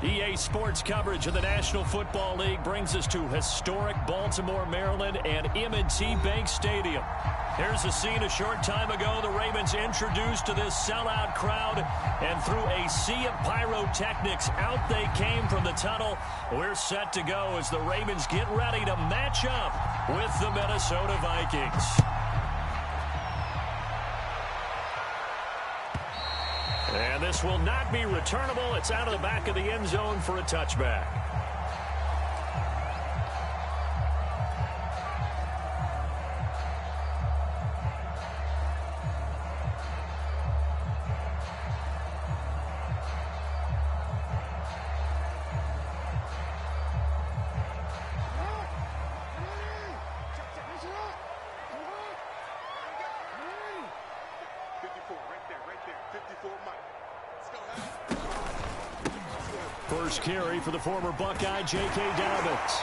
EA Sports coverage of the National Football League brings us to historic Baltimore, Maryland, and M&T Bank Stadium. Here's a scene a short time ago. The Ravens introduced to this sellout crowd, and through a sea of pyrotechnics, out they came from the tunnel. We're set to go as the Ravens get ready to match up with the Minnesota Vikings. And this will not be returnable. It's out of the back of the end zone for a touchback. First carry for the former Buckeye, J.K. Dobbins.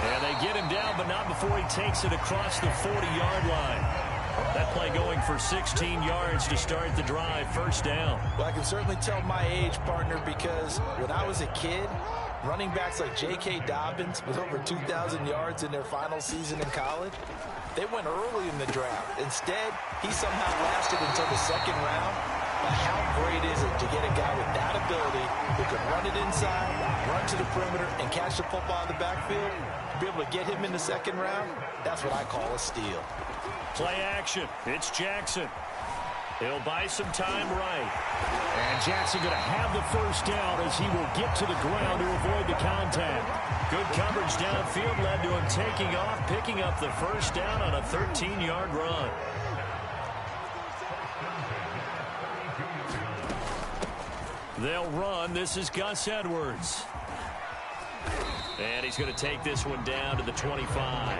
And they get him down, but not before he takes it across the 40-yard line. That play going for 16 yards to start the drive, first down. Well, I can certainly tell my age, partner, because when I was a kid, running backs like J.K. Dobbins with over 2,000 yards in their final season in college, they went early in the draft. Instead, he somehow lasted until the second round. But how great is it to get a guy with that ability who can run it inside, run to the perimeter, and catch the football in the backfield? To be able to get him in the second round, that's what I call a steal. Play action. It's Jackson. He'll buy some time right. And Jackson going to have the first down as he will get to the ground to avoid the contact. Good coverage downfield led to him taking off, picking up the first down on a 13-yard run. They'll run. This is Gus Edwards. And he's going to take this one down to the 25.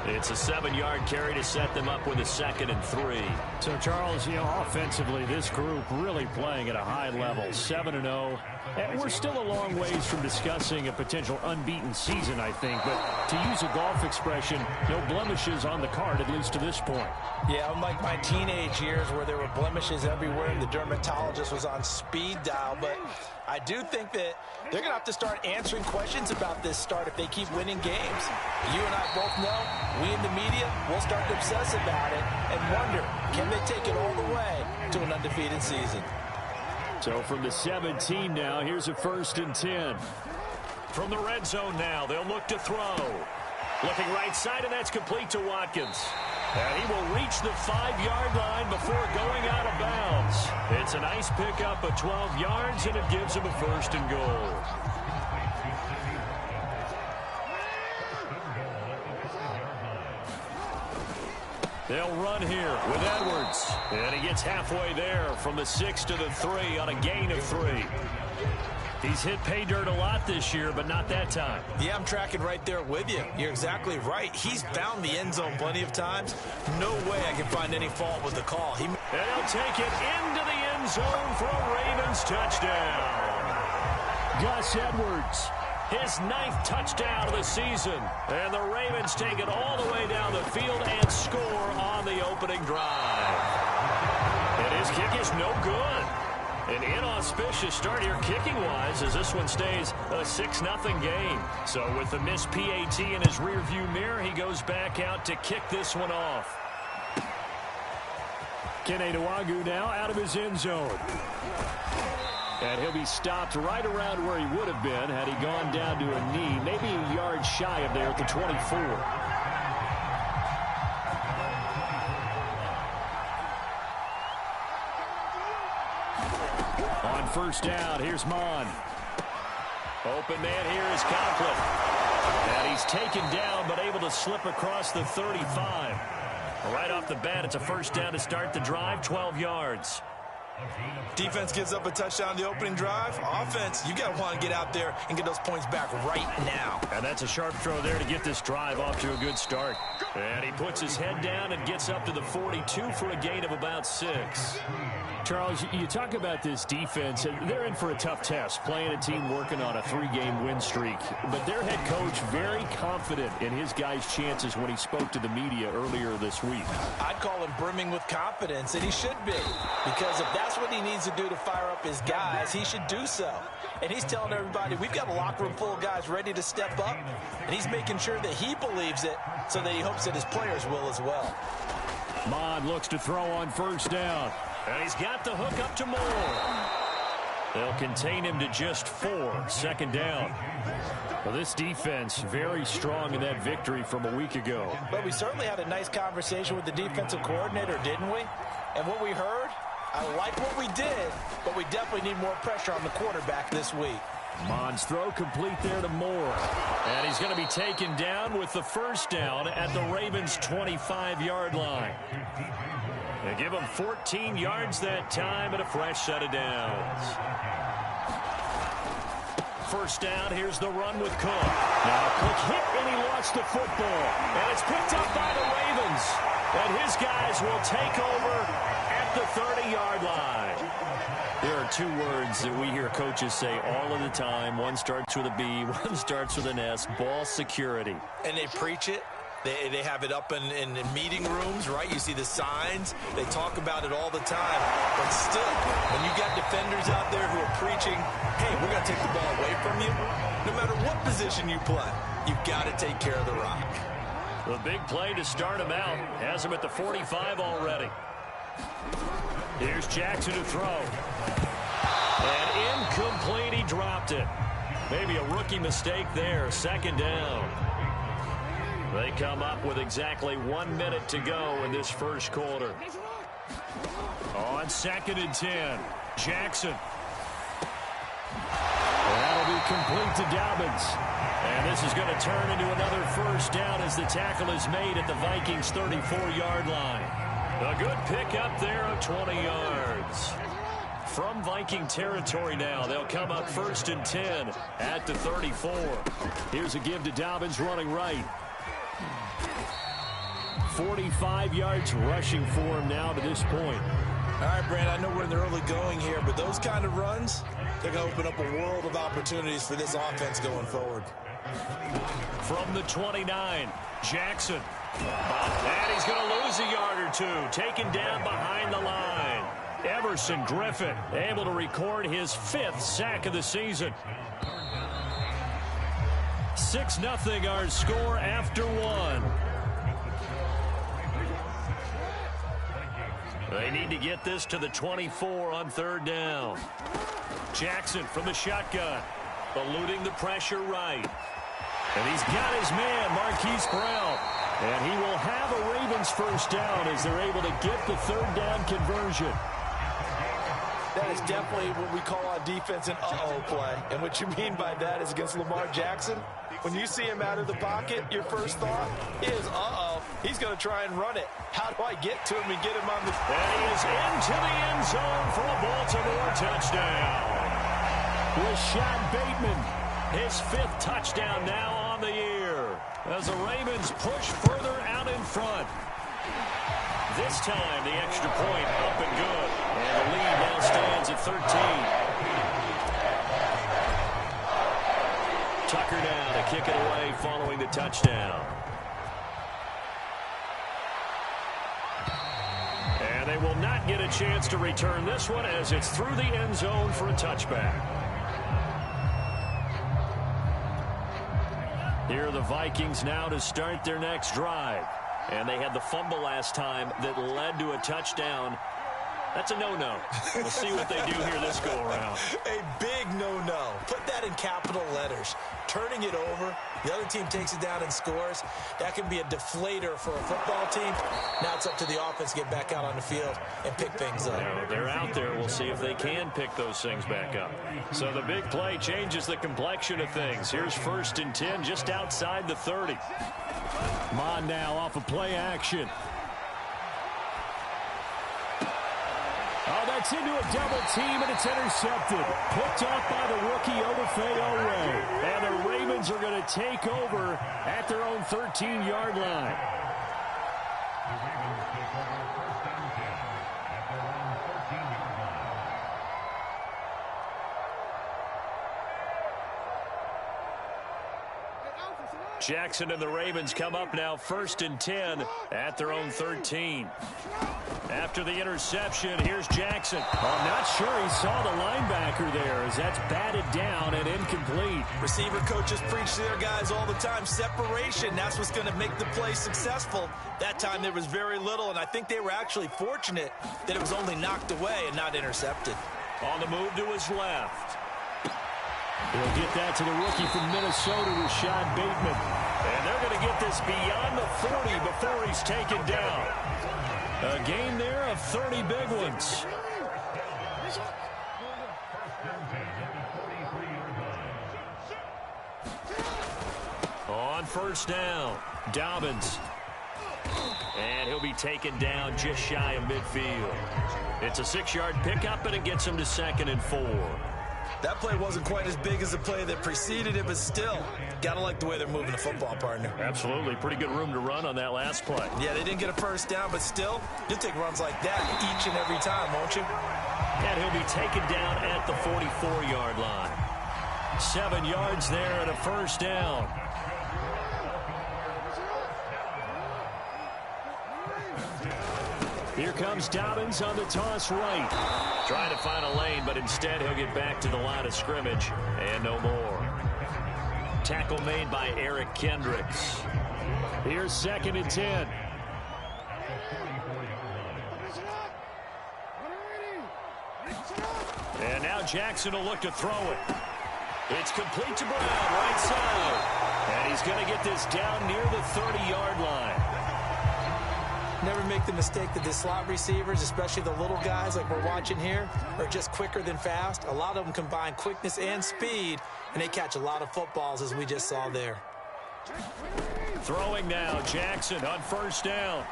It's a 7-yard carry to set them up with a 2nd and 3. So, Charles, offensively, this group really playing at a high level, 7-0. And we're still a long ways from discussing a potential unbeaten season, I think. But to use a golf expression, no blemishes on the card, at least to this point. Yeah, unlike my teenage years where there were blemishes everywhere and the dermatologist was on speed dial. But I do think that they're going to have to start answering questions about this start if they keep winning games. You and I both know, we in the media will start to obsess about it and wonder, can they take it all the way to an undefeated season? So from the 17 now, here's a 1st and 10. From the red zone now, they'll look to throw. Looking right side, and that's complete to Watkins. And he will reach the 5-yard line before going out of bounds. It's a nice pickup of 12 yards, and it gives him a 1st and goal. They'll run here with Edwards. And he gets halfway there from the 6 to the 3 on a gain of 3. He's hit pay dirt a lot this year, but not that time. Yeah, I'm tracking right there with you. You're exactly right. He's found the end zone plenty of times. No way I can find any fault with the call. And he'll take it into the end zone for a Ravens touchdown. Gus Edwards, his 9th touchdown of the season. And the Ravens take it all the way down the field and score on the opening drive. And his kick is no good. An inauspicious start here kicking-wise as this one stays a 6-0 game. So with the missed PAT in his rearview mirror, he goes back out to kick this one off. Kene Nwangwu now out of his end zone. And he'll be stopped right around where he would have been had he gone down to a knee, maybe a yard shy of there at the 24. On first down, here's Mon. Open man here is Conklin. And he's taken down but able to slip across the 35. Right off the bat, it's a first down to start the drive, 12 yards. Defense gives up a touchdown the opening drive. Offense, you got to want to get out there and get those points back right now. And that's a sharp throw there to get this drive off to a good start. And he puts his head down and gets up to the 42 for a gain of about 6. Charles, you talk about this defense, and they're in for a tough test, playing a team working on a 3-game win streak. But their head coach very confident in his guys' chances when he spoke to the media earlier this week. I'd call him brimming with confidence, and he should be. Because if that's that's what he needs to do to fire up his guys, he should do so. And he's telling everybody, we've got a locker room full of guys ready to step up, and he's making sure that he believes it so that he hopes that his players will as well. Mond looks to throw on first down. And he's got the hook up to Moore. They'll contain him to just 4. Second down. Well, this defense very strong in that victory from a week ago. But we certainly had a nice conversation with the defensive coordinator, didn't we? And what we heard, I like what we did, but we definitely need more pressure on the quarterback this week. Mond's throw complete there to Moore. And he's going to be taken down with the first down at the Ravens' 25-yard line. They give him 14 yards that time and a fresh set of downs. First down, here's the run with Cook. Now Cook hit and he lost the football. And it's picked up by the Ravens. And his guys will take over at the 30-yard line. There are 2 words that we hear coaches say all of the time. One starts with a B, one starts with an S, ball security. And they preach it. They have it up in meeting rooms, right? You see the signs. They talk about it all the time. But still, when you got defenders out there who are preaching, hey, we're going to take the ball away from you, no matter what position you play, you've got to take care of the rock. The big play to start him out. Has him at the 45 already. Here's Jackson to throw. And incomplete, he dropped it. Maybe a rookie mistake there. Second down. They come up with exactly 1 minute to go in this first quarter. On 2nd and 10, Jackson. That'll be complete to Dobbins. And this is going to turn into another first down as the tackle is made at the Vikings' 34-yard line. A good pick up there of 20 yards. From Viking territory now, they'll come up 1st and 10 at the 34. Here's a give to Dobbins running right. 45 yards rushing for him now to this point. All right, Brand, I know we're in the early going here, but those kind of runs, they're going to open up a world of opportunities for this offense going forward. From the 29, Jackson. And he's going to lose a yard or 2, taken down behind the line. Everson Griffin able to record his 5th sack of the season. 6-0 our score after 1. They need to get this to the 24 on 3rd down. Jackson from the shotgun, eluding the pressure right. And he's got his man, Marquise Brown. And he will have a Ravens first down as they're able to get the 3rd down conversion. That is definitely what we call on defense an uh-oh play. And what you mean by that is against Lamar Jackson, when you see him out of the pocket, your first thought is, uh-oh, he's going to try and run it. How do I get to him and get him on the... And he is into the end zone for a Baltimore touchdown. Rashad Bateman, his 5th touchdown now on the year, as the Ravens push further out in front. This time, the extra point up and good. And the lead now stands at 13. Tucker down to kick it away following the touchdown. And they will not get a chance to return this one as it's through the end zone for a touchback. Here are the Vikings now to start their next drive. And they had the fumble last time that led to a touchdown. That's a no-no. We'll see what they do here this go-around. A big no-no. Put that in capital letters. Turning it over, the other team takes it down and scores. That can be a deflator for a football team. Now it's up to the offense to get back out on the field and pick things up. Now, they're out there. We'll see if they can pick those things back up. So the big play changes the complexion of things. Here's 1st and 10 just outside the 30. Mond now off of play action. Oh, that's into a double team, and it's intercepted. Picked off by the rookie Odafe Oweh. And the Ravens are going to take over at their own 13-yard line. Jackson and the Ravens come up now 1st and 10 at their own 13. After the interception, here's Jackson. I'm not sure he saw the linebacker there as that's batted down and incomplete. Receiver coaches preach to their guys all the time. Separation, that's what's going to make the play successful. That time there was very little, and I think they were actually fortunate that it was only knocked away and not intercepted. On the move to his left. He'll get that to the rookie from Minnesota, Rashad Bateman. And they're going to get this beyond the 40 before he's taken down. A gain there of 30 big ones. On 1st down, Dobbins. And he'll be taken down just shy of midfield. It's a 6-yard pickup, and it gets him to 2nd and 4. That play wasn't quite as big as the play that preceded it, but still, got to like the way they're moving the football, partner. Absolutely. Pretty good room to run on that last play. Yeah, they didn't get a 1st down, but still, you'll take runs like that each and every time, won't you? And he'll be taken down at the 44-yard line. 7 yards there and a 1st down. Here comes Dobbins on the toss right. Trying to find a lane, but instead he'll get back to the line of scrimmage. And no more. Tackle made by Eric Kendricks. Here's 2nd and 10. And now Jackson will look to throw it. It's complete to Brown, right side. And he's going to get this down near the 30-yard line. Never make the mistake that the slot receivers, especially the little guys like we're watching here, are just quicker than fast. A lot of them combine quickness and speed, and they catch a lot of footballs, as we just saw there. Throwing now, Jackson on 1st down.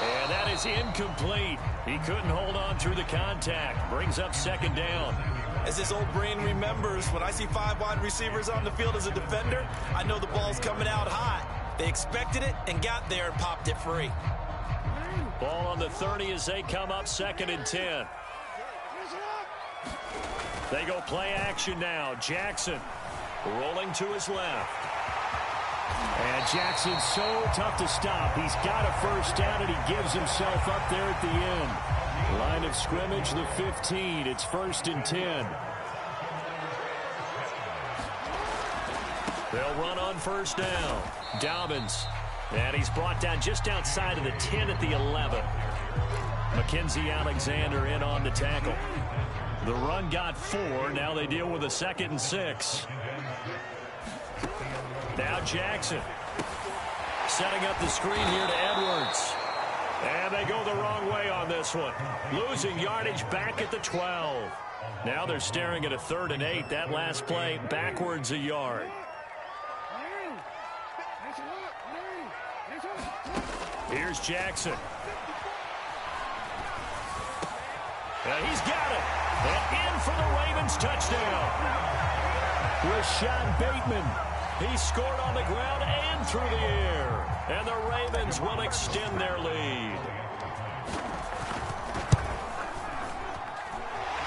And that is incomplete. He couldn't hold on through the contact. Brings up 2nd down. As his old brain remembers, when I see 5 wide receivers on the field as a defender, I know the ball's coming out hot. They expected it and got there and popped it free. Ball on the 30 as they come up 2nd and 10. They go play action now. Jackson rolling to his left. And Jackson's so tough to stop. He's got a 1st down, and he gives himself up there at the end. Line of scrimmage, the 15. It's 1st and 10. They'll run on 1st down. Dobbins. And he's brought down just outside of the 10 at the 11. Mackenzie Alexander in on the tackle. The run got 4. Now they deal with a 2nd and 6. Now Jackson. Setting up the screen here to Edwards. And they go the wrong way on this one. Losing yardage back at the 12. Now they're staring at a 3rd and 8. That last play backwards a yard. Here's Jackson. And he's got it. And in for the Ravens touchdown. Rashad Bateman. He scored on the ground and through the air. And the Ravens will extend their lead.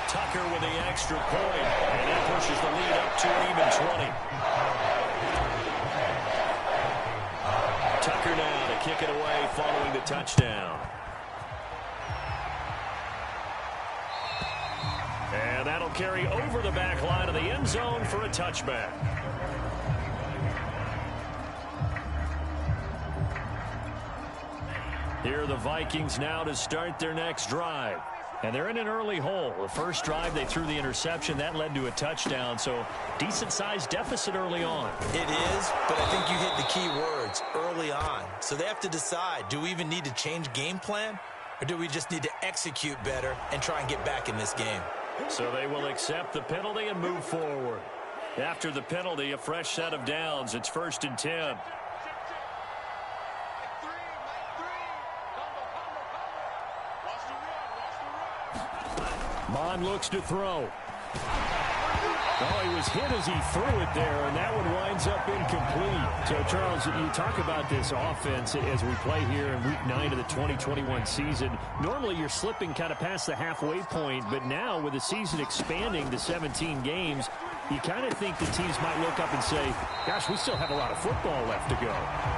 Tucker with the extra point. And that pushes the lead up to an even 20. Tucker now to kick it away following the touchdown. And that'll carry over the back line of the end zone for a touchback. Here are the Vikings now to start their next drive. And they're in an early hole. The first drive, they threw the interception. That led to a touchdown, so decent-sized deficit early on. It is, but I think you hit the key words, early on. So they have to decide, do we even need to change game plan? Or do we just need to execute better and try and get back in this game? So they will accept the penalty and move forward. After the penalty, a fresh set of downs. It's 1st and 10. Bond looks to throw. Oh, he was hit as he threw it there, and that one winds up incomplete. So, Charles, you talk about this offense as we play here in Week 9 of the 2021 season. Normally, you're slipping kind of past the halfway point, but now with the season expanding to 17 games, you kind of think the teams might look up and say, gosh, we still have a lot of football left to go.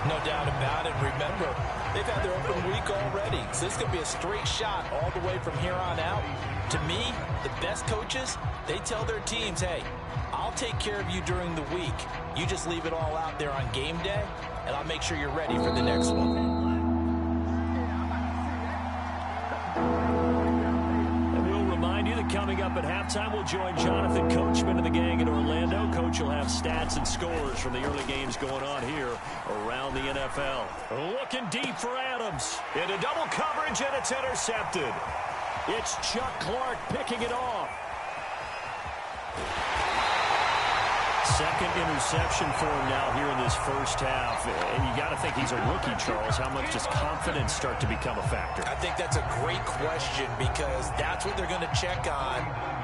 No doubt about it. Remember, they've had their open week already, so this is going to be a straight shot all the way from here on out. To me, the best coaches, they tell their teams, hey, I'll take care of you during the week. You just leave it all out there on game day, and I'll make sure you're ready for the next one. Coming up at halftime, we'll join Jonathan Coachman and the gang in Orlando. Coach will have stats and scores from the early games going on here around the NFL. Looking deep for Adams. Into double coverage, and it's intercepted. It's Chuck Clark picking it off. Second interception for him now here in this first half. And you got to think he's a rookie, Charles. How much does confidence start to become a factor? I think that's a great question because that's what they're going to check on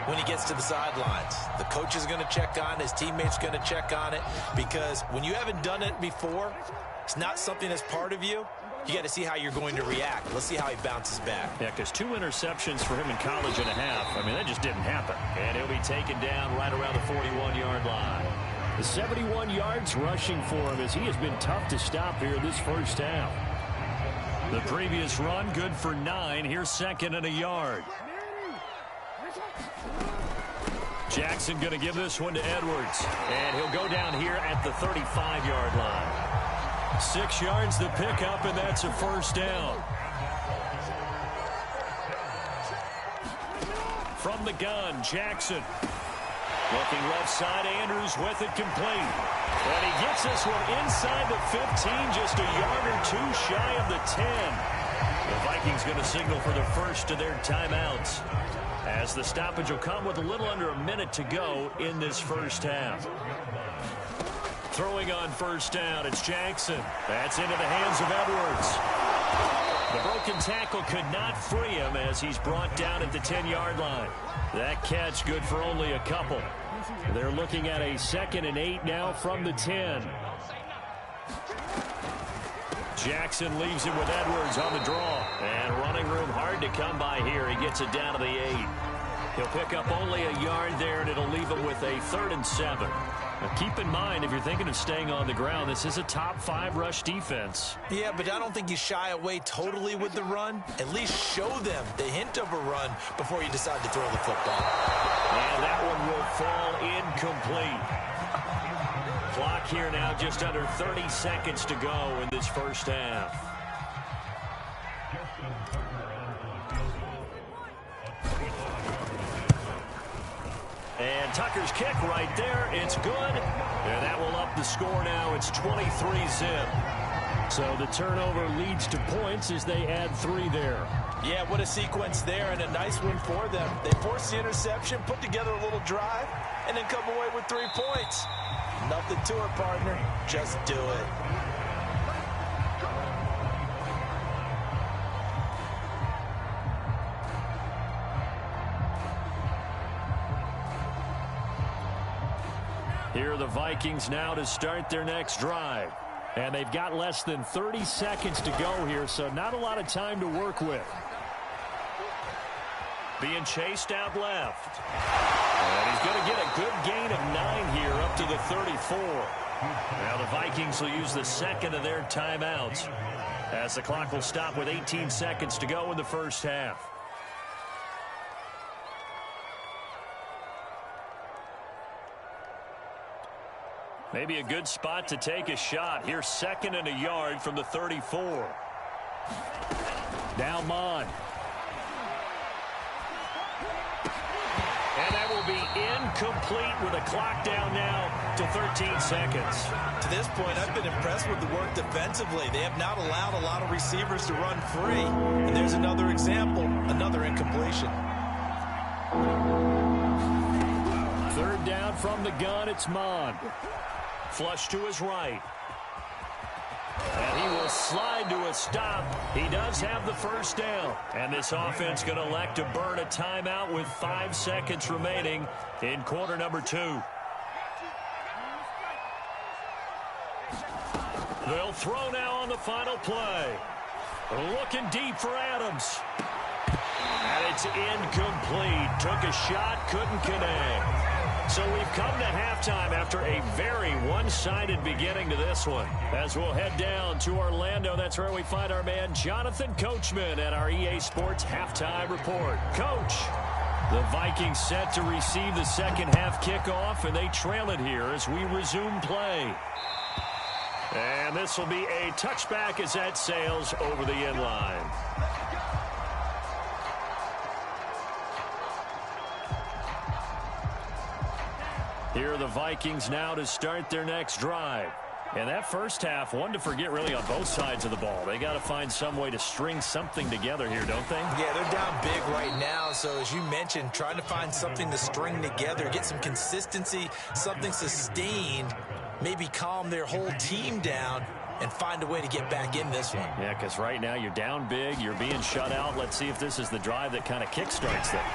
when he gets to the sidelines. The coach is going to check on, his teammates going to check on it, because when you haven't done it before, it's not something that's part of you. You got to see how you're going to react. Let's see how he bounces back. Yeah, because 2 interceptions for him in college and a half. I mean, that just didn't happen. And he'll be taken down right around the 41-yard line. The 71 yards rushing for him as he has been tough to stop here this first half. The previous run, good for 9. Here's second and a yard. Jackson going to give this one to Edwards. And he'll go down here at the 35-yard line. 6 yards the pickup, and that's a first down. From the gun, Jackson. Looking left side, Andrews with it complete. And he gets this one inside the 15, just a yard or two shy of the 10. The Vikings going to signal for the first of their timeouts, as the stoppage will come with a little under a minute to go in this first half. Throwing on first down, it's Jackson. That's into the hands of Edwards. The broken tackle could not free him as he's brought down at the 10-yard line. That catch good for only a couple. They're looking at a 2nd and 8 now from the 10. Jackson leaves it with Edwards on the draw. And running room hard to come by here. He gets it down to the 8. He'll pick up only a yard there, and it'll leave him with a 3rd and 7. Now keep in mind, if you're thinking of staying on the ground, this is a top 5 rush defense. Yeah, but I don't think you shy away totally with the run. At least show them the hint of a run before you decide to throw the football. And that one will fall incomplete. Clock here now just under 30 seconds to go in this first half. And Tucker's kick right there. It's good. And that will up the score now. It's 23-zip. So the turnover leads to points as they add 3 there. Yeah, what a sequence there, and a nice one for them. They force the interception, put together a little drive, and then come away with 3 points. Nothing to it, partner. Just do it. Here are the Vikings now to start their next drive. And they've got less than 30 seconds to go here, so not a lot of time to work with. Being chased out left. And he's going to get a good gain of 9 here up to the 34. Now the Vikings will use the second of their timeouts, as the clock will stop with 18 seconds to go in the first half. Maybe a good spot to take a shot. Here's 2nd and a yard from the 34. Now Mon. And that will be incomplete with a clock down now to 13 seconds. To this point, I've been impressed with the work defensively. They have not allowed a lot of receivers to run free. And there's another example, another incompletion. 3rd down from the gun, it's Mon. Flush to his right. And he will slide to a stop. He does have the first down. And this offense going to elect to burn a timeout with 5 seconds remaining in quarter number 2. They'll throw now on the final play. Looking deep for Adams. And it's incomplete. Took a shot, couldn't connect. So we've come to halftime after a very one-sided beginning to this one. As we'll head down to Orlando, that's where we find our man Jonathan Coachman at our EA Sports Halftime Report. Coach, the Vikings set to receive the second half kickoff, and they trail it here as we resume play. And this will be a touchback as that sails over the end line. Here are the Vikings now to start their next drive. And that first half, one to forget really on both sides of the ball. They got to find some way to string something together here, don't they? Yeah, they're down big right now. So as you mentioned, trying to find something to string together, get some consistency, something sustained, maybe calm their whole team down and find a way to get back in this one. Yeah, because right now you're down big, you're being shut out. Let's see if this is the drive that kind of kickstarts them.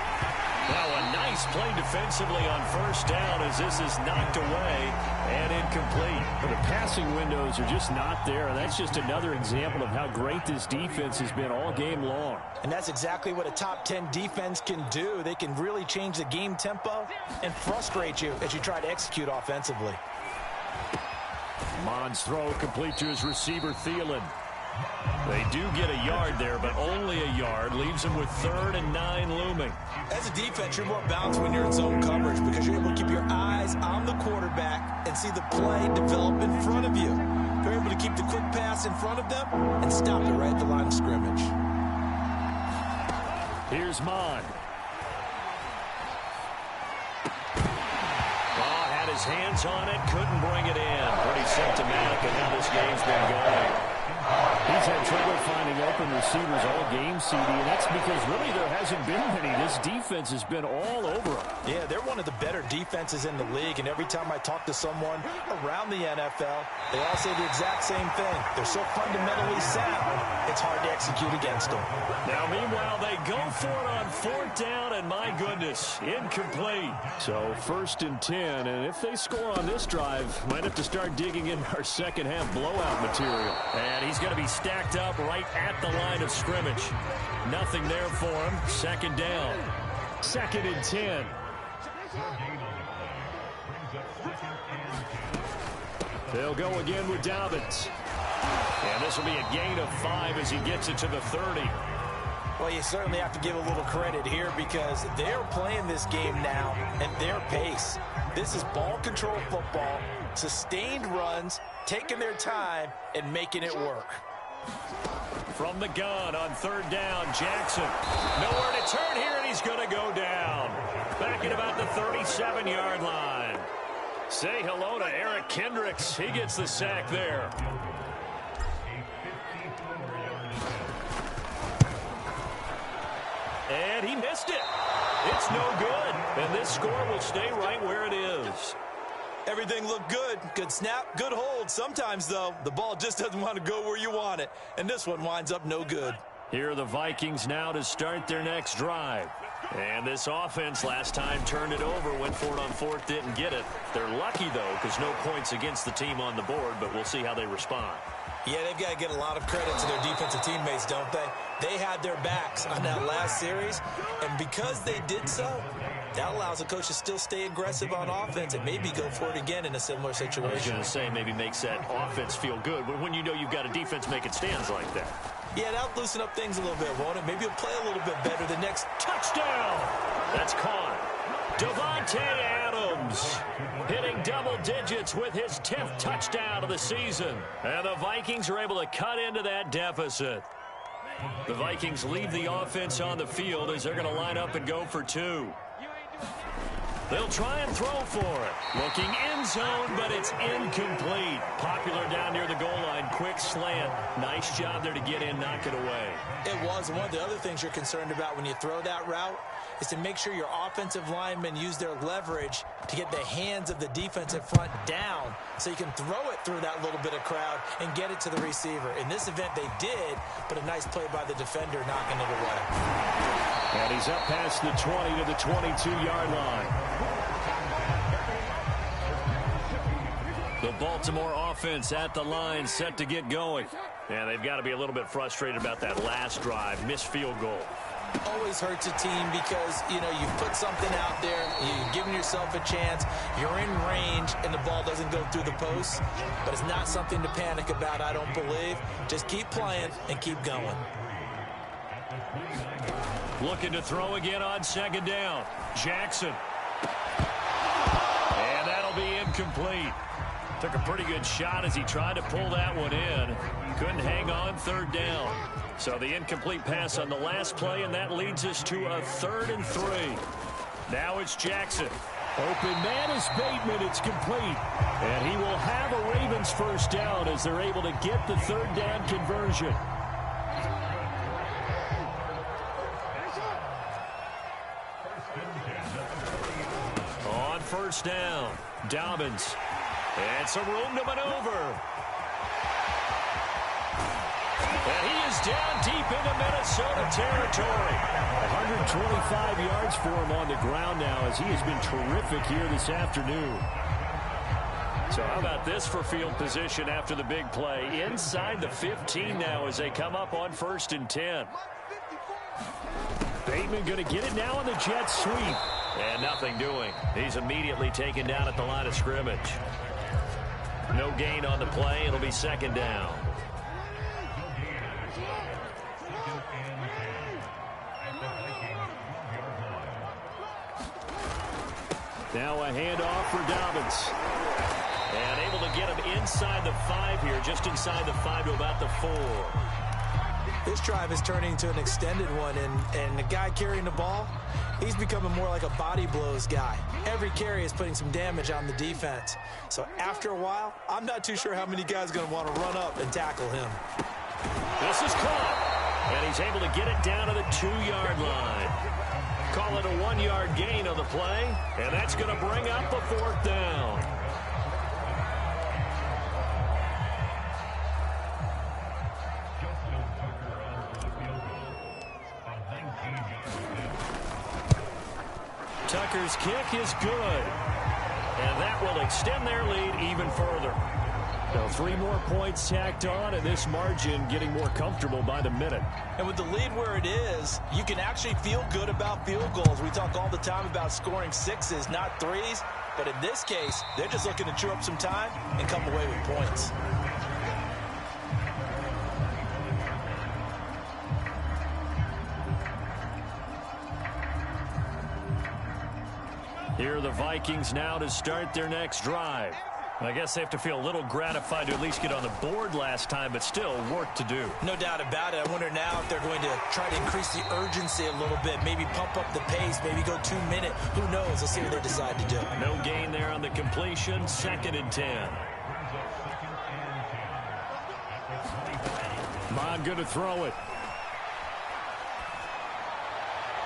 Now a nice play defensively on first down as this is knocked away and incomplete. Well, the passing windows are just not there, and that's just another example of how great this defense has been all game long. And that's exactly what a top 10 defense can do. They can really change the game tempo and frustrate you as you try to execute offensively. Mond's throw complete to his receiver, Thielen. They do get a yard there, but only a yard. Leaves them with 3rd and 9 looming. As a defense, you're more balanced when you're in zone coverage because you're able to keep your eyes on the quarterback and see the play develop in front of you. You're able to keep the quick pass in front of them and stop it right at the line of scrimmage. Here's Mond. Had his hands on it, couldn't bring it in. Pretty symptomatic of how this game's been going. He's had trouble finding open receivers all game, CD, and that's because really there hasn't been many. This defense has been all over him. Yeah, they're one of the better defenses in the league, and every time I talk to someone around the NFL, they all say the exact same thing. They're so fundamentally sound, it's hard to execute against them. Now, meanwhile, they go for it on 4th down, and my goodness, incomplete. So 1st and 10, and if they score on this drive, might have to start digging in our second half blowout material. And he's going to be stacked up right at the line of scrimmage. Nothing there for him. 2nd down. 2nd and 10. They'll go again with Dobbins. And this will be a gain of 5 as he gets it to the 30. Well, you certainly have to give a little credit here because they're playing this game now at their pace. This is ball control football, sustained runs, taking their time, and making it work. From the gun on 3rd down, Jackson. Nowhere to turn here, and he's going to go down. Back at about the 37-yard line. Say hello to Eric Kendricks. He gets the sack there. And he missed it. It's no good. And this score will stay right where it is. Everything looked good. Good snap, good hold. Sometimes, though, the ball just doesn't want to go where you want it. And this one winds up no good. Here are the Vikings now to start their next drive. And this offense last time turned it over, went for it on 4th, didn't get it. They're lucky, though, because no points against the team on the board, but we'll see how they respond. Yeah, they've got to get a lot of credit to their defensive teammates, don't they? They had their backs on that last series, and because they did so, that allows the coach to still stay aggressive on offense and maybe go for it again in a similar situation. I was going to say maybe makes that offense feel good, but when you know you've got a defense making stands like that. Yeah, that'll loosen up things a little bit, won't it? Maybe he'll play a little bit better the next touchdown. That's caught. Devontae Adams hitting double digits with his 10th touchdown of the season. And the Vikings are able to cut into that deficit. The Vikings leave the offense on the field as they're going to line up and go for 2. They'll try and throw for it. Looking end zone, but it's incomplete. Popular down near the goal line. Quick slant. Nice job there to get in, knock it away. It was. And one of the other things you're concerned about when you throw that route is to make sure your offensive linemen use their leverage to get the hands of the defensive front down so you can throw it through that little bit of crowd and get it to the receiver. In this event, they did, but a nice play by the defender knocking it away. And he's up past the 20 to the 22-yard line. The Baltimore offense at the line, set to get going. And they've got to be a little bit frustrated about that last drive, missed field goal. Always hurts a team because, you know, you've put something out there, you've given yourself a chance, you're in range, and the ball doesn't go through the posts. But it's not something to panic about, I don't believe. Just keep playing and keep going. Looking to throw again on second down. Jackson. And that'll be incomplete. Took a pretty good shot as he tried to pull that one in. Couldn't hang on third down. So the incomplete pass on the last play, and that leads us to a 3rd and 3. Now it's Jackson. Open man is Bateman. It's complete. And he will have a Ravens first down as they're able to get the 3rd down conversion. On first down, Dobbins. And some room to maneuver. And he is down deep into Minnesota territory. 125 yards for him on the ground now as he has been terrific here this afternoon. So how about this for field position after the big play? Inside the 15 now as they come up on 1st and 10. Bateman going to get it now on the jet sweep. And nothing doing. He's immediately taken down at the line of scrimmage. No gain on the play. It'll be 2nd down. Now a handoff for Dobbins. And able to get him inside the 5 here, just inside the 5 to about the 4. This drive is turning into an extended one, and the guy carrying the ball, he's becoming more like a body blows guy. Every carry is putting some damage on the defense. So after a while, I'm not too sure how many guys are going to want to run up and tackle him. This is caught, and he's able to get it down to the 2-yard line. Call it a 1-yard gain on the play, and that's going to bring up a 4th down. Tucker's kick is good, and that will extend their lead even further. Now 3 more points tacked on, and this margin getting more comfortable by the minute. And with the lead where it is, you can actually feel good about field goals. We talk all the time about scoring 6s, not 3s. But in this case, they're just looking to chew up some time and come away with points. Here are the Vikings now to start their next drive. I guess they have to feel a little gratified to at least get on the board last time, but still work to do. No doubt about it. I wonder now if they're going to try to increase the urgency a little bit, maybe pump up the pace, maybe go 2-minute. Who knows? Let's see what they decide to do. No gain there on the completion. 2nd and 10. Mon going to throw it.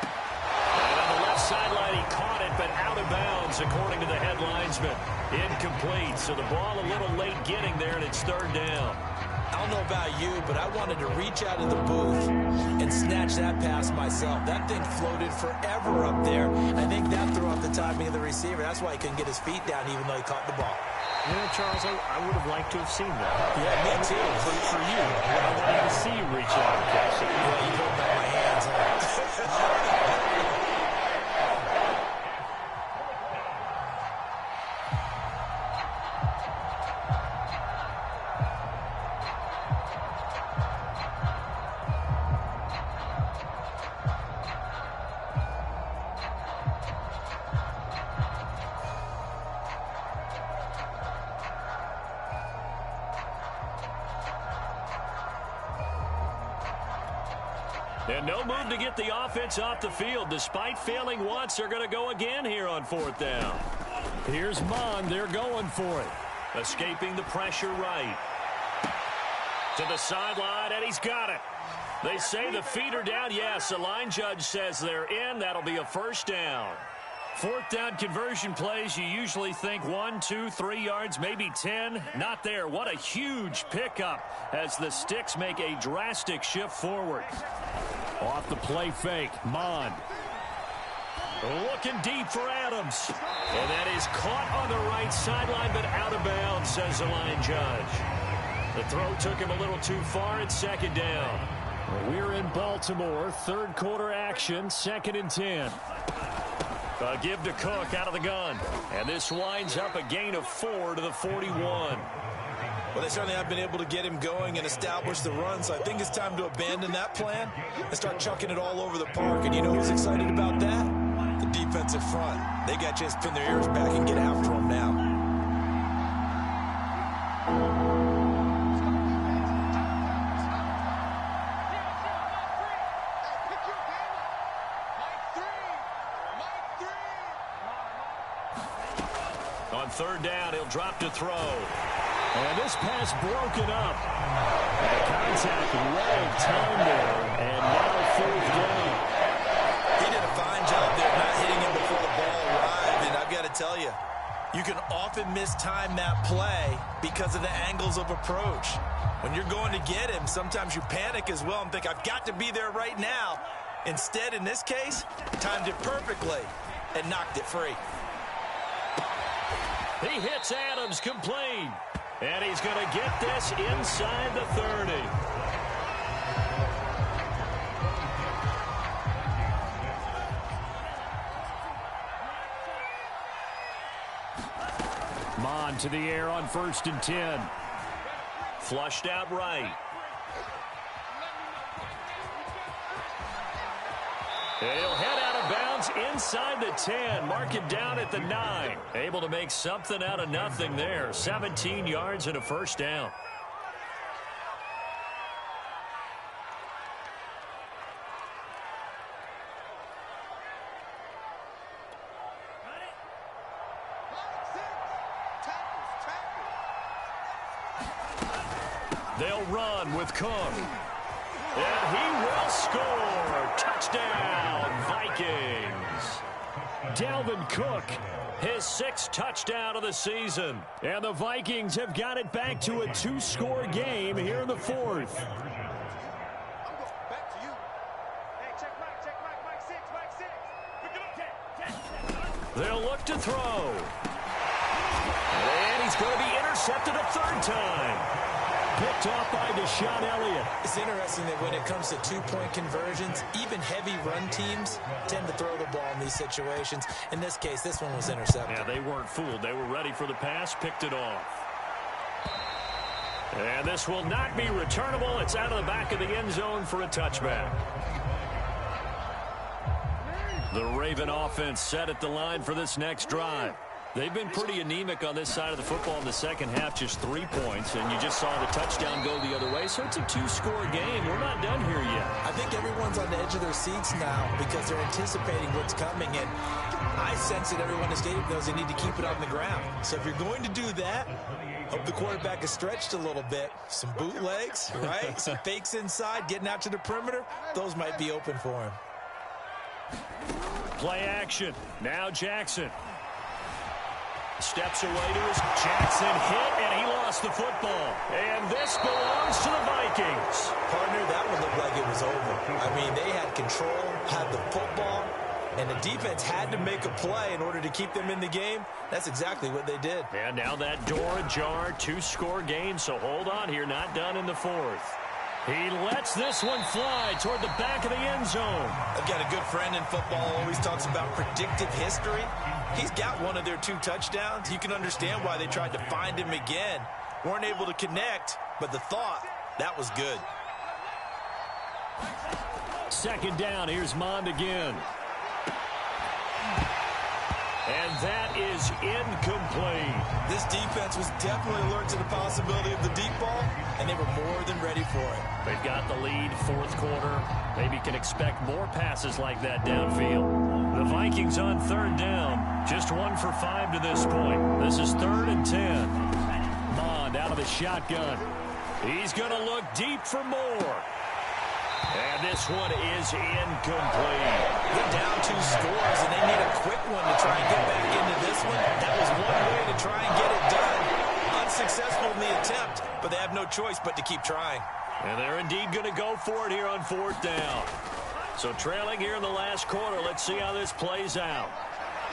And on the left sideline, he caught it, but out of bounds, according to the head linesman. Incomplete, so the ball a little late getting there, and it's 3rd down. I don't know about you, but I wanted to reach out of the booth and snatch that pass myself. That thing floated forever up there. I think that threw off the timing of the receiver. That's why he couldn't get his feet down even though he caught the ball. You know, Charles, I would have liked to have seen that. Yeah, me too. For you. I wanted to see you reach out and catch it. Yeah, you hold back my hands. Huh? And no move to get the offense off the field. Despite failing once, they're going to go again here on 4th down. Here's Mon. They're going for it. Escaping the pressure right. To the sideline, and he's got it. They say the feet are down. Yes, the line judge says they're in. That'll be a 1st down. 4th down conversion plays, you usually think 1, 2, 3 yards, maybe 10. Not there. What a huge pickup as the Sticks make a drastic shift forward. Off the play fake, Mon. Looking deep for Adams. And that is caught on the right sideline, but out of bounds, says the line judge. The throw took him a little too far. It's 2nd down. We're in Baltimore. Third quarter action. 2nd and 10. A give to Cook out of the gun. And this winds up a gain of 4 to the 41. Well, they certainly have been able to get him going and establish the run, so I think it's time to abandon that plan and start chucking it all over the park. And you know who's excited about that? The defensive front. They got to just pin their ears back and get after him now. On 3rd down, he'll drop to throw. And this pass broken up. And the contact well timed there. And now 4th down. He did a fine job there not hitting him before the ball arrived. And I've got to tell you, you can often mistime that play because of the angles of approach. When you're going to get him, sometimes you panic as well and think, I've got to be there right now. Instead, in this case, timed it perfectly and knocked it free. He hits Adams complete. And he's going to get this inside the 30. Mond to the air on 1st and 10. Flushed out right. He'll head out of bounds inside the 10. Mark it down at the 9. Able to make something out of nothing there. 17 yards and a 1st down. They'll run with Cook. And he will score. Touchdown, Vikings. Dalvin Cook, his 6th touchdown of the season. And the Vikings have got it back to a 2-score game here in the 4th. They'll look to throw. And he's going to be intercepted a 3rd time. Picked off by Deshaun Elliott. It's interesting that when it comes to two-point conversions, even heavy run teams tend to throw the ball in these situations. In this case, this one was intercepted. Yeah, they weren't fooled. They were ready for the pass, picked it off. And this will not be returnable. It's out of the back of the end zone for a touchback. The Raven offense set at the line for this next drive. They've been pretty anemic on this side of the football in the second half, just 3 points, and you just saw the touchdown go the other way, so it's a 2-score game. We're not done here yet. I think everyone's on the edge of their seats now because they're anticipating what's coming, and I sense that everyone in the stadium knows they need to keep it on the ground. So if you're going to do that, hope the quarterback is stretched a little bit. Some bootlegs, right? Some fakes inside, getting out to the perimeter. Those might be open for him. Play action. Now Jackson. Steps away to his Jackson hit, and he lost the football. And this belongs to the Vikings. Partner, that one looked like it was over. I mean, they had control, had the football, and the defense had to make a play in order to keep them in the game. That's exactly what they did. And now that door ajar, 2-score game, so hold on here, not done in the 4th. He lets this one fly toward the back of the end zone. I've got a good friend in football, always talks about predictive history. He's got one of their 2 touchdowns. You can understand why they tried to find him again. Weren't able to connect, but the thought, that was good. 2nd down, here's Mond again. And that is incomplete. This defense was definitely alert to the possibility of the deep ball, and they were more than ready for it. They've got the lead, 4th quarter. Maybe can expect more passes like that downfield. The Vikings on 3rd down. Just 1 for 5 to this point. This is 3rd and 10. Mond out of the shotgun. He's going to look deep for more. And this one is incomplete. They're down 2 scores, and they need a quick one to try and get back into this one. That was one way to try and get it done. Unsuccessful in the attempt, but they have no choice but to keep trying. And they're indeed going to go for it here on 4th down. So trailing here in the last quarter, let's see how this plays out.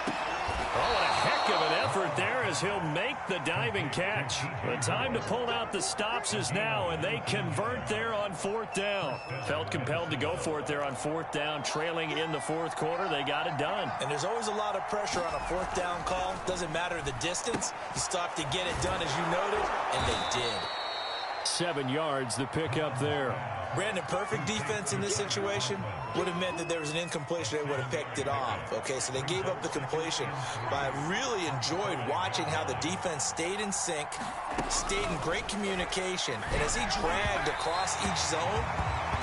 Oh, what a heck of an effort there. there as he'll make the diving catch. The time to pull out the stops is now, and they convert there on 4th down. Felt compelled to go for it there on 4th down, trailing in the 4th quarter. They got it done. And there's always a lot of pressure on a 4th down call. Doesn't matter the distance. You stop to get it done, as you noted, and they did. 7 yards, the pickup there. Brandon, perfect defense in this situation would have meant that there was an incompletion. They would have picked it off. Okay, so they gave up the completion. But I really enjoyed watching how the defense stayed in sync, stayed in great communication. And as he dragged across each zone,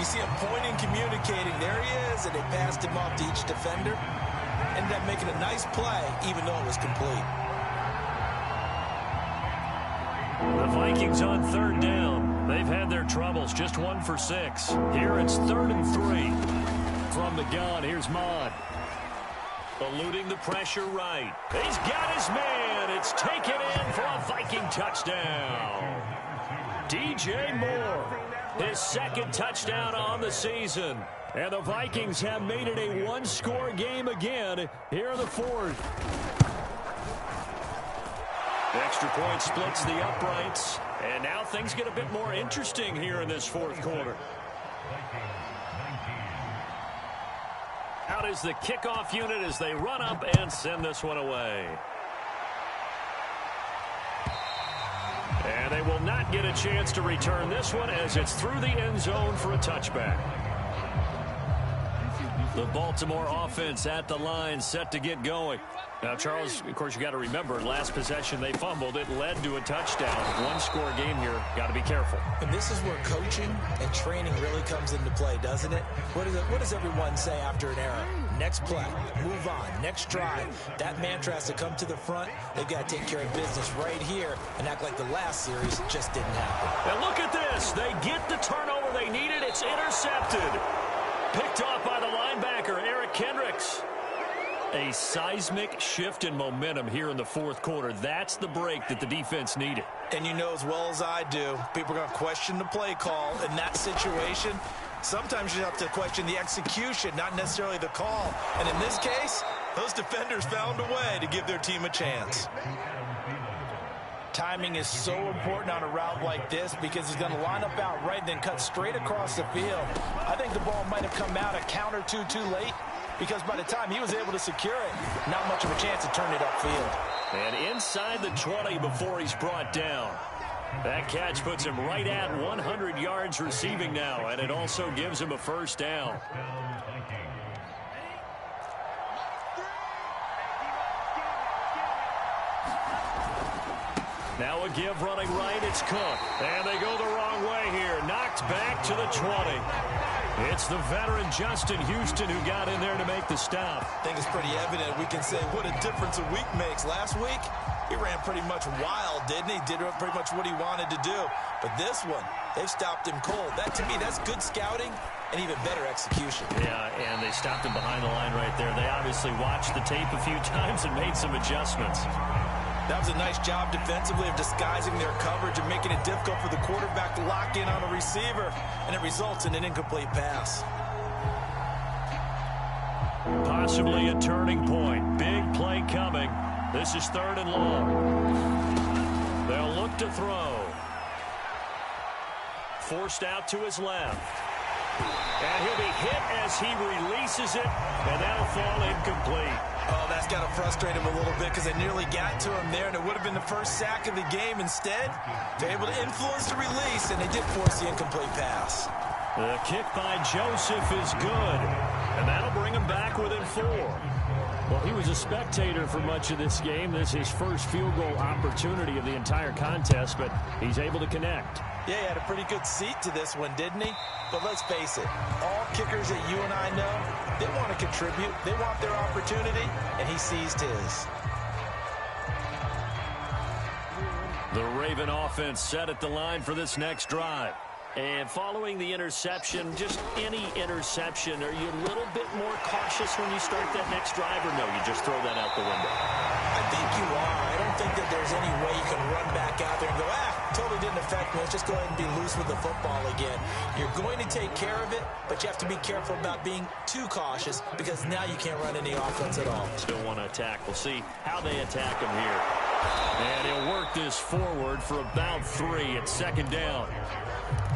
you see him pointing, communicating. There he is, and they passed him off to each defender. Ended up making a nice play, even though it was complete. The Vikings on 3rd down. They've had their troubles, just 1 for 6. Here it's 3rd and 3. From the gun, here's Mod. Eluding the pressure right. He's got his man. It's taken in for a Viking touchdown. DJ Moore, his 2nd touchdown on the season. And the Vikings have made it a 1-score game again here in the 4th. The extra point splits the uprights, and now things get a bit more interesting here in this 4th quarter. Out is the kickoff unit as they run up and send this one away. And they will not get a chance to return this one as it's through the end zone for a touchback. The Baltimore offense at the line, set to get going. Now, Charles, of course, you got to remember, last possession they fumbled. It led to a touchdown. 1-score game here. Got to be careful. And this is where coaching and training really comes into play, doesn't it? What does everyone say after an error? Next play, move on, next drive. That mantra has to come to the front. They've got to take care of business right here and act like the last series just didn't happen. And look at this. They get the turnover they needed. It's intercepted. Picked off by the linebacker, Eric Kendricks. A seismic shift in momentum here in the 4th quarter. That's the break that the defense needed. And you know as well as I do, people are going to question the play call in that situation. Sometimes you have to question the execution, not necessarily the call. And in this case, those defenders found a way to give their team a chance. Timing is so important on a route like this because he's going to line up out right and then cut straight across the field. I think the ball might have come out a count or two too late, because by the time he was able to secure it, not much of a chance to turn it upfield. And inside the 20 before he's brought down. That catch puts him right at 100 yards receiving now, and it also gives him a 1st down. Now a give running right, it's Cook. And they go the wrong way here. Knocked back to the 20. It's the veteran Justin Houston who got in there to make the stop. I think it's pretty evident. We can say what a difference a week makes. Last week, he ran pretty much wild, didn't he? Did pretty much what he wanted to do. But this one, they've stopped him cold. That, to me, that's good scouting and even better execution. Yeah, and they stopped him behind the line right there. They obviously watched the tape a few times and made some adjustments. That was a nice job defensively of disguising their coverage and making it difficult for the quarterback to lock in on a receiver, and it results in an incomplete pass. Possibly a turning point. Big play coming. This is 3rd and long. They'll look to throw. Forced out to his left. And he'll be hit as he releases it, and that'll fall incomplete. Oh, that's got to frustrate him a little bit because they nearly got to him there, and it would have been the first sack of the game. Instead, they're able to influence the release, and they did force the incomplete pass. The kick by Joseph is good, and that'll bring him back within 4. Well, he was a spectator for much of this game. This is his first field goal opportunity of the entire contest, but he's able to connect. Yeah, he had a pretty good seat to this one, didn't he? But let's face it, all kickers that you and I know, they want to contribute. They want their opportunity, and he seized his. The Raven offense set at the line for this next drive. And following the interception, just any interception, are you a little bit more cautious when you start that next drive, or no, you just throw that out the window? I think you are. I don't think that there's any way you can run back out there and go, totally didn't affect me. Let's just go ahead and be loose with the football again. You're going to take care of it, but you have to be careful about being too cautious because now you can't run any offense at all. Still want to attack. We'll see how they attack him here. And he'll work this forward for about 3 at second down.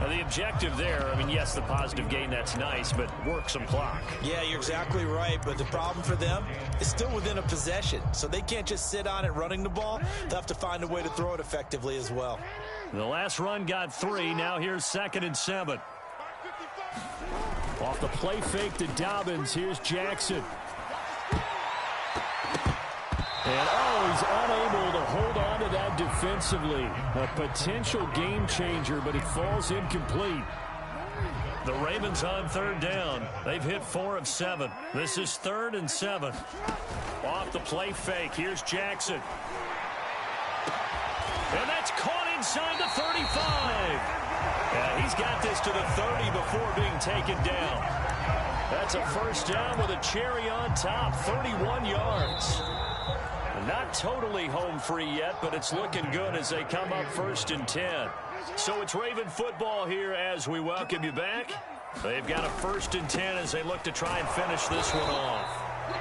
Now the objective there, I mean, yes, the positive gain, that's nice, but work some clock. Yeah, you're exactly right, but the problem for them is still within a possession, so they can't just sit on it running the ball. They'll have to find a way to throw it effectively as well. The last run got 3. Now here's 2nd and 7. Off the play fake to Dobbins. Here's Jackson. And, he's unable to hold on to that defensively. A potential game changer, but it falls incomplete. The Ravens on 3rd down. They've hit 4 of 7. This is 3rd and 7. Off the play fake. Here's Jackson. And that's caught inside the 35. Yeah, he's got this to the 30 before being taken down. That's a 1st down with a cherry on top, 31 yards. Not totally home free yet, but it's looking good as they come up 1st and 10. So it's Raven football here as we welcome you back. They've got a 1st and 10 as they look to try and finish this one off.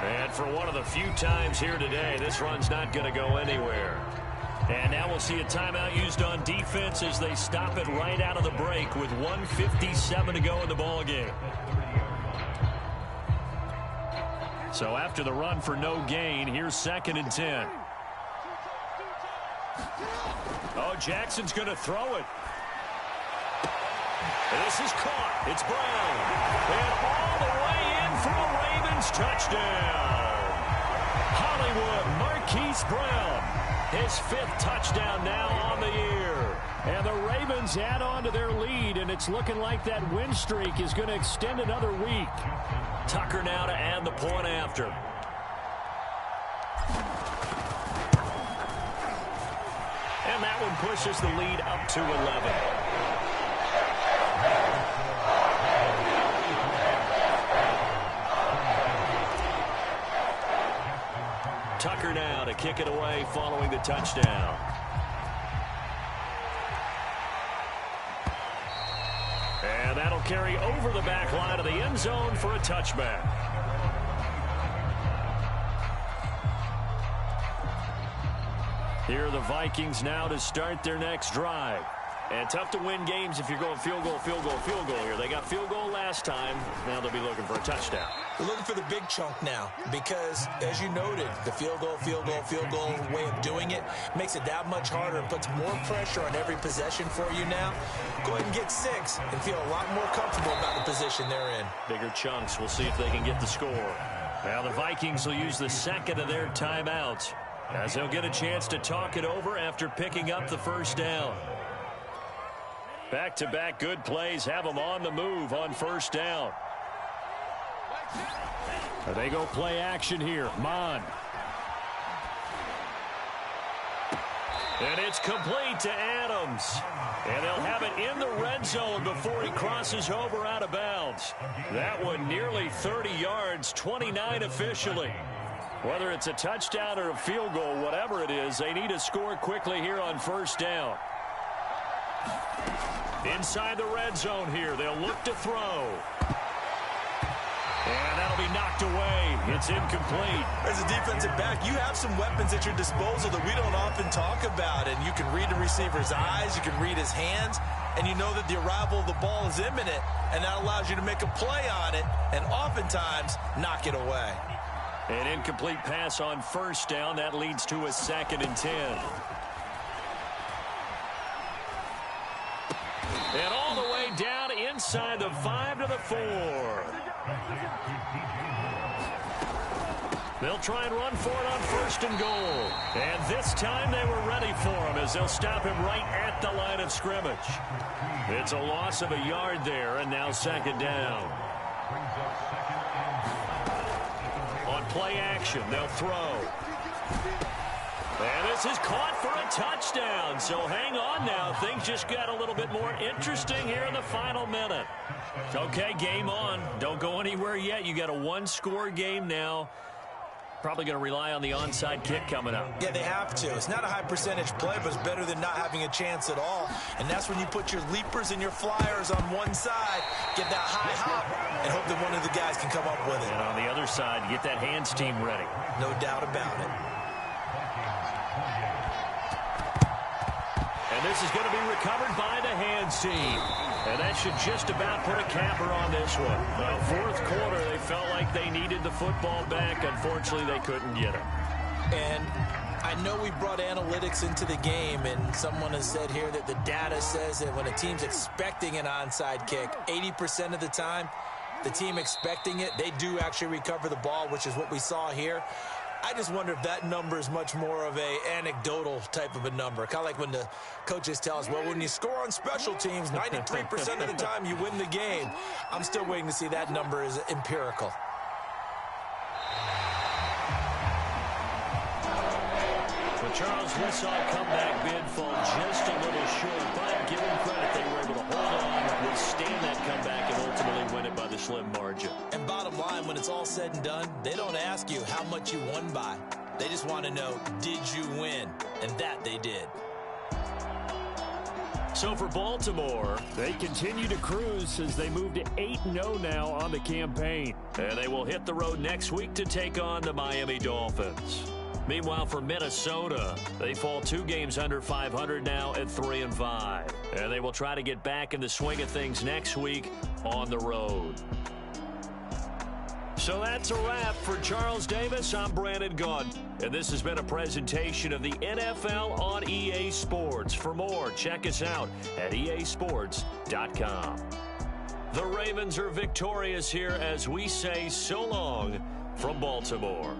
And for one of the few times here today, this run's not going to go anywhere. And now we'll see a timeout used on defense as they stop it right out of the break with 1:57 to go in the ballgame. So after the run for no gain, here's 2nd and 10. Jackson's going to throw it. This is caught. It's Brown. And all the way in for a Ravens touchdown. Hollywood Marquise Brown. His 5th touchdown now on the year. And the Ravens add on to their lead, and it's looking like that win streak is going to extend another week. Tucker now to add the point after. And that one pushes the lead up to 11. Tucker now to kick it away following the touchdown. And that'll carry over the back line of the end zone for a touchback. Here are the Vikings now to start their next drive. And tough to win games if you're going field goal, field goal, field goal here. They got field goal last time. Now they'll be looking for a touchdown. They're looking for the big chunk now because, as you noted, the field goal way of doing it makes it that much harder and puts more pressure on every possession for you now. Go ahead and get 6 and feel a lot more comfortable about the position they're in. Bigger chunks. We'll see if they can get the score. Now the Vikings will use the 2nd of their timeouts as they'll get a chance to talk it over after picking up the 1st down. Back-to-back good plays have them on the move on 1st down. They go play action here. Mon. And it's complete to Adams. And they'll have it in the red zone before he crosses over out of bounds. That one nearly 30 yards, 29 officially. Whether it's a touchdown or a field goal, whatever it is, they need to score quickly here on 1st down. Inside the red zone here, they'll look to throw. And that'll be knocked away. It's incomplete. As a defensive back, you have some weapons at your disposal that we don't often talk about. And you can read the receiver's eyes, you can read his hands, and you know that the arrival of the ball is imminent. And that allows you to make a play on it and oftentimes knock it away. An incomplete pass on 1st down. That leads to a 2nd and 10. And all the way down inside the 5 to the 4. They'll try and run for it on 1st and goal. And this time they were ready for him as they'll stop him right at the line of scrimmage. It's a loss of a yard there, and now 2nd down. On play action, they'll throw. And this is caught for a touchdown. So hang on now. Things just got a little bit more interesting here in the final minute. Okay, game on. Don't go anywhere yet. You got a 1-score game now. Probably going to rely on the onside kick coming up. Yeah, they have to. It's not a high percentage play, but it's better than not having a chance at all. And that's when you put your leapers and your flyers on one side, get that high hop, and hope that one of the guys can come up with it. And on the other side, get that hands team ready. No doubt about it. This is going to be recovered by the hands team. And that should just about put a capper on this one. Fourth quarter, they felt like they needed the football back. Unfortunately, they couldn't get it. And I know we brought analytics into the game, and someone has said here that the data says that when a team's expecting an onside kick, 80% of the time, the team expecting it, they do actually recover the ball, which is what we saw here. I just wonder if that number is much more of a anecdotal type of a number. Kind of like when the coaches tell us, well, when you score on special teams, 93% of the time you win the game. I'm still waiting to see that number is empirical. The Charles Lissaw comeback bid fall just a little short, but give them credit, they were able to hold on, withstand that comeback, and ultimately win it by the slim margin. And bottom line, when it's all said and done, they don't ask you how much you won by. They just want to know, did you win? And that they did. So for Baltimore, they continue to cruise as they move to 8-0 now on the campaign. And they will hit the road next week to take on the Miami Dolphins. Meanwhile, for Minnesota, they fall 2 games under 500 now at 3-5. And they will try to get back in the swing of things next week on the road. So that's a wrap for Charles Davis. I'm Brandon Gaudin, and this has been a presentation of the NFL on EA Sports. For more, check us out at easports.com. The Ravens are victorious here as we say so long from Baltimore.